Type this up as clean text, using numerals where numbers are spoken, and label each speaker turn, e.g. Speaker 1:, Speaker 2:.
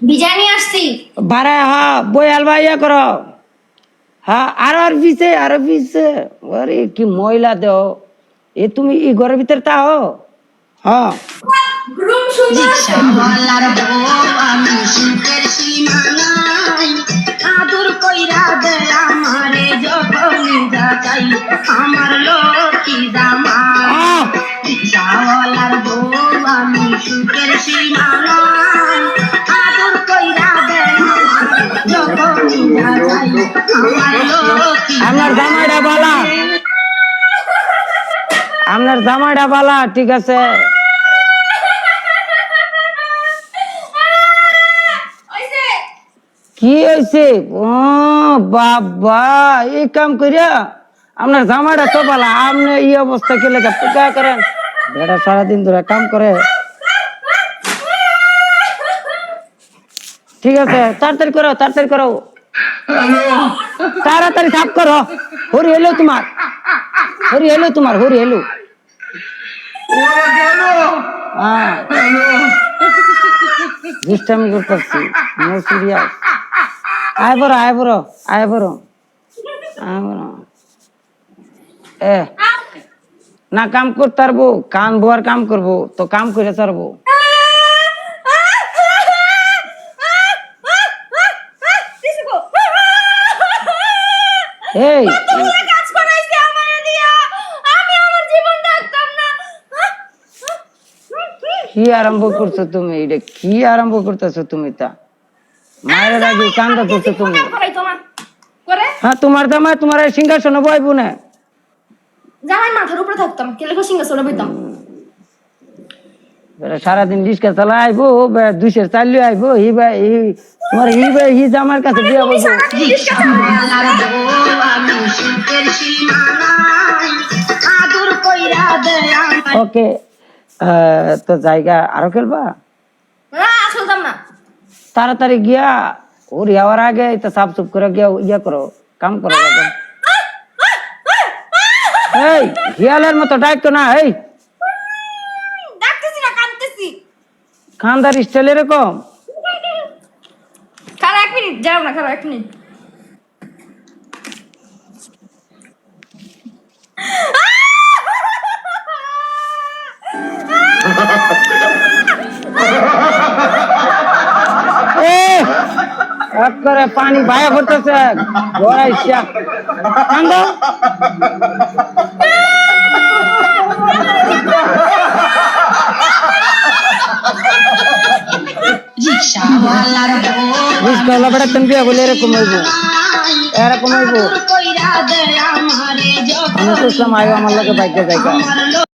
Speaker 1: বিজানি আসছি
Speaker 2: বারে হ্যাঁ বই আলবা ইয়া করো হ্যাঁ আর পিছে আরে কি ময়লা দেও এ তুমি এই ঘরের ভিতরে তাও হ্যাঁ
Speaker 1: রুম সুন্দর
Speaker 3: রিকশাওয়ালার বউ আমি সুখের সীমা নাই আদর কইরা দে আমারে যখন যাই আমার লক্ষ্মী জামাই রিকশাওয়ালার বউ আমি সুখের সীমা নাই আদর কইরা দে আমারে যখন যাই আমার লক্ষ্মী
Speaker 2: আপনার জামাইটা বালা আপনার জামাইটা বালা ঠিক আছে
Speaker 1: ওইছে
Speaker 2: কি হয়েছে ও বাবা এই কাম করিয়া আপনার জামাইটা তো বালা আপনি এই অবস্থা কে লেখা পোকা করেন বেটা সারাদিন ধরে কাম করে ঠিক আছে তাড়াতাড়ি করো তাড়াতাড়ি সাফ করো হরি এলো তোমার হরি এলো হ্যাঁ দুষ্টামি করতেছি নো সিরিয়াস আয় বড় এ না কাম করতে পারবো কান বোয়ার কাম করবো তো কাম করে ছাড়বো এই
Speaker 1: কাজ করাইছে আমারে দিয়া আমি আমার জীবন দেখতাম না
Speaker 2: কি আরম্ভ করছো তুমি এটা কি আরম্ভ করতেছো তুমি তা মায়ের আগে কান্দা করছো তুমি
Speaker 1: করাইতো না করে
Speaker 2: হ্যাঁ তোমার জামাই তোমার এই সিংহাসনে বইবো না
Speaker 1: জামাই মাথার উপরে থাকতাম কেলে কো সিংহাসনে বইতাম
Speaker 2: সারাদিন রিক্সা চালা আইবো 200 চালিয়ে আইবো তোমার হি জামার কাছে বিয়া বলবো
Speaker 3: রিকশাওয়ালার বউ আমি সুখের সীমা নাই আদর কইরা দে আমারে
Speaker 2: ওকে তো জায়গা আরো খেলবা
Speaker 1: না আসলতাম না
Speaker 2: তাড়াতাড়ি গিয়া ওর যাওয়ার আগে তো সাফ সুফ করে গিয়া ইয়া করো কাম করো বাবা। এই হিয়ালের মতো ডাকতো না এই
Speaker 1: ডাকতেছি না কাঁদতেছি
Speaker 2: খানদার স্টাইল এরকম
Speaker 1: খারা 1 মিনিট যাও না খারা 1 মিনিট
Speaker 2: এক করে পানি ভায়া করতেছে গড়াইছা কান্দ
Speaker 3: রিকশাওয়ালার বউ
Speaker 2: রিস্কাওয়ালা বেটা তুমি বিয়া বলে এরকম হইব
Speaker 3: কইরা দে আমারে যখন
Speaker 2: আমি তো ইসলাম আয়ো আমার লোকে বাইকে জায়গা
Speaker 3: আমার